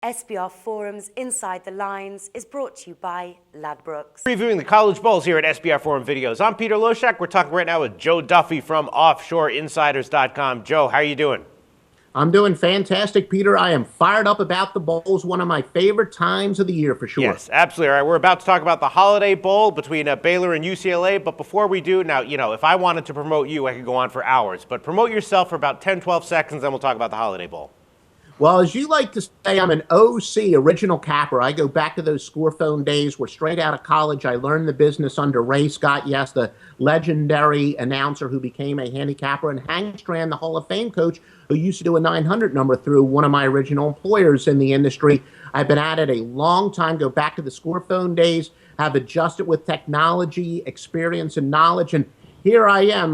SBRForum's Inside the Lines is brought to you by Ladbrokes. Reviewing the college bowls here at SBRForum Videos. I'm Peter Loshak. We're talking right now with Joe Duffy from OffshoreInsiders.com. Joe, how are you doing? I'm doing fantastic, Peter. I am fired up about the bowls, one of my favorite times of the year for sure. Yes, absolutely. All right, we're about to talk about the Holiday Bowl between Baylor and UCLA, but before we do, now, if I wanted to promote you, I could go on for hours, but promote yourself for about 10, 12 seconds, then we'll talk about the Holiday Bowl. Well, as you like to say, I'm an OC, original capper. I go back to those score phone days where straight out of college, I learned the business under Ray Scott, yes, the legendary announcer who became a handicapper, and Hank Strand, the Hall of Fame coach, who used to do a 900 number through one of my original employers in the industry. I've been at it a long time, go back to the score phone days, have adjusted with technology, experience, and knowledge, and here I am,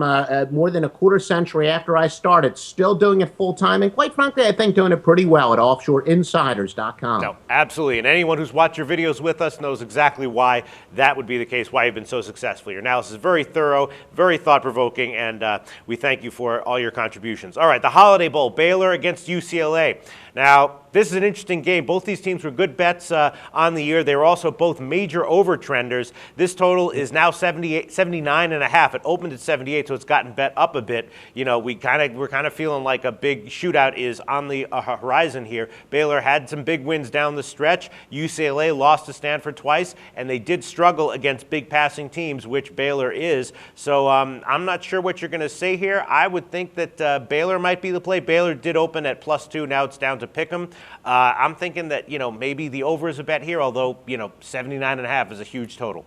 more than a quarter century after I started, still doing it full-time, and quite frankly, I think doing it pretty well at OffshoreInsiders.com. No, absolutely, and anyone who's watched your videos with us knows exactly why that would be the case, why you've been so successful. Your analysis is very thorough, very thought-provoking, and we thank you for all your contributions. All right, the Holiday Bowl, Baylor against UCLA. Now, this is an interesting game. Both these teams were good bets on the year. They were also both major over-trenders. This total is now 79.5. It opened at 78, so it's gotten bet up a bit. We're kind of feeling like a big shootout is on the horizon here. Baylor had some big wins down the stretch. UCLA lost to Stanford twice, and they did struggle against big passing teams, which Baylor is. So I'm not sure what you're going to say here. I would think that Baylor might be the play. Baylor did open at +2. Now it's down to pick 'em. I'm thinking that, maybe the over is a bet here, although, 79.5 is a huge total.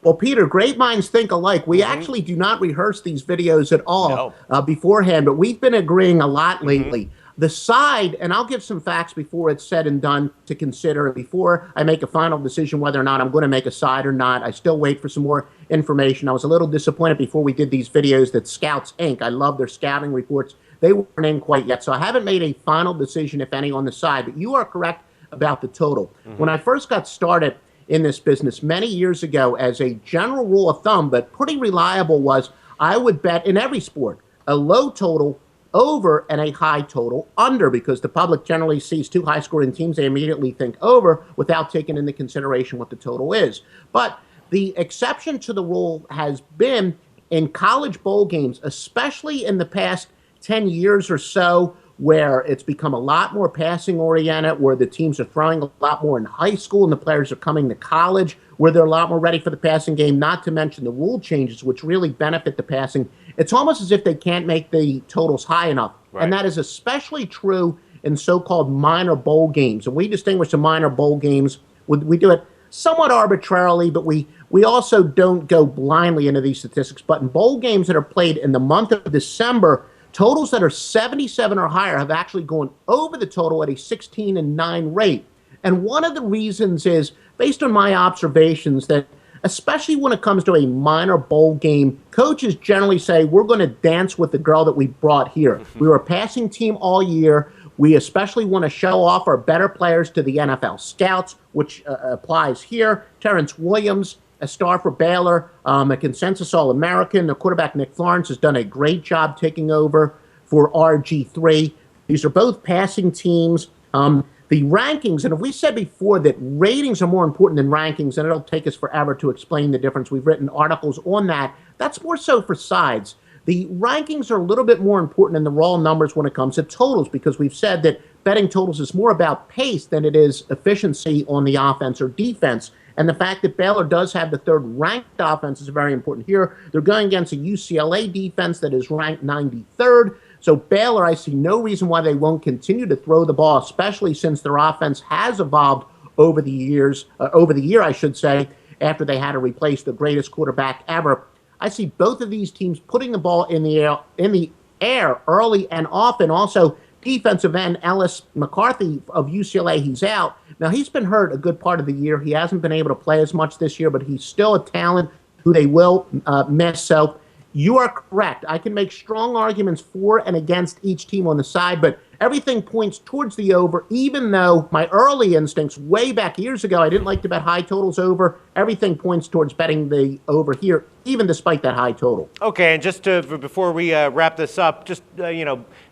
Well, Peter, great minds think alike. We actually do not rehearse these videos at all beforehand, but we've been agreeing a lot lately. The side, and I'll give some facts before it's said and done to consider, before I make a final decision whether or not I'm going to make a side or not. I still wait for some more information. I was a little disappointed before we did these videos that Scouts Inc., I love their scouting reports, they weren't in quite yet. So I haven't made a final decision, if any, on the side. But you are correct about the total. When I first got started in this business many years ago, as a general rule of thumb, but pretty reliable, was I would bet in every sport a low total over and a high total under, because the public generally sees two high-scoring teams, they immediately think over without taking into consideration what the total is. But the exception to the rule has been in college bowl games, especially in the past 10 years or so, where it's become a lot more passing-oriented, where the teams are throwing a lot more in high school and the players are coming to college, where they're a lot more ready for the passing game, not to mention the rule changes, which really benefit the passing. It's almost as if they can't make the totals high enough. Right. And that is especially true in so-called minor bowl games. And we distinguish the minor bowl games. We do it somewhat arbitrarily, but we also don't go blindly into these statistics. But in bowl games that are played in the month of December, totals that are 77 or higher have actually gone over the total at a 16-9 rate. And one of the reasons is, based on my observations, that especially when it comes to a minor bowl game, coaches generally say, we're going to dance with the girl that we brought here. We were a passing team all year. We especially want to show off our better players to the NFL scouts, which applies here. Terrence Williams, a star for Baylor, a consensus All-American. The quarterback, Nick Florence, has done a great job taking over for RG3. These are both passing teams. The rankings, and if we said before that ratings are more important than rankings, and it'll take us forever to explain the difference. We've written articles on that. That's more so for sides. The rankings are a little bit more important than the raw numbers when it comes to totals, because we've said that betting totals is more about pace than it is efficiency on the offense or defense. And the fact that Baylor does have the third-ranked offense is very important here. They're going against a UCLA defense that is ranked 93rd. So Baylor, I see no reason why they won't continue to throw the ball, especially since their offense has evolved over the years, I should say, after they had to replace the greatest quarterback ever. I see both of these teams putting the ball in the air early and often. Also, defensive end Ellis McCarthy of UCLA, he's out. Now, he's been hurt a good part of the year. He hasn't been able to play as much this year, but he's still a talent who they will miss. So you are correct. I can make strong arguments for and against each team on the side, but everything points towards the over, even though my early instincts way back years ago, I didn't like to bet high totals over. Everything points towards betting the over here, even despite that high total. Okay, and just before we wrap this up, just,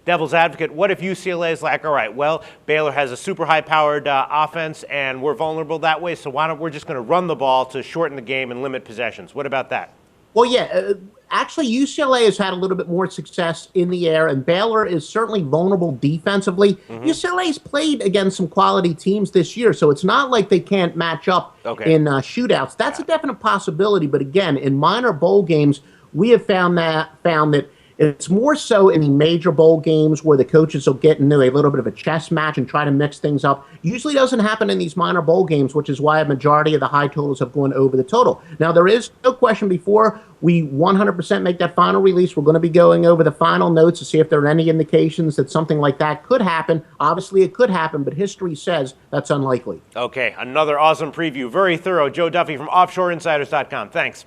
devil's advocate, what if UCLA is like, all right, well, Baylor has a super high-powered offense, and we're vulnerable that way, so why don't we're just going to run the ball to shorten the game and limit possessions? What about that? Well, yeah, actually, UCLA has had a little bit more success in the air, and Baylor is certainly vulnerable defensively. UCLA's played against some quality teams this year, so it's not like they can't match up in shootouts. That's a definite possibility, but again, in minor bowl games, we have found that it's more so in the major bowl games where the coaches will get into a little bit of a chess match and try to mix things up. Usually doesn't happen in these minor bowl games, which is why a majority of the high totals have gone over the total. Now, there is no question before we 100% make that final release, we're going to be going over the final notes to see if there are any indications that something like that could happen. Obviously, it could happen, but history says that's unlikely. Okay, another awesome preview. Very thorough. Joe Duffy from OffshoreInsiders.com. Thanks.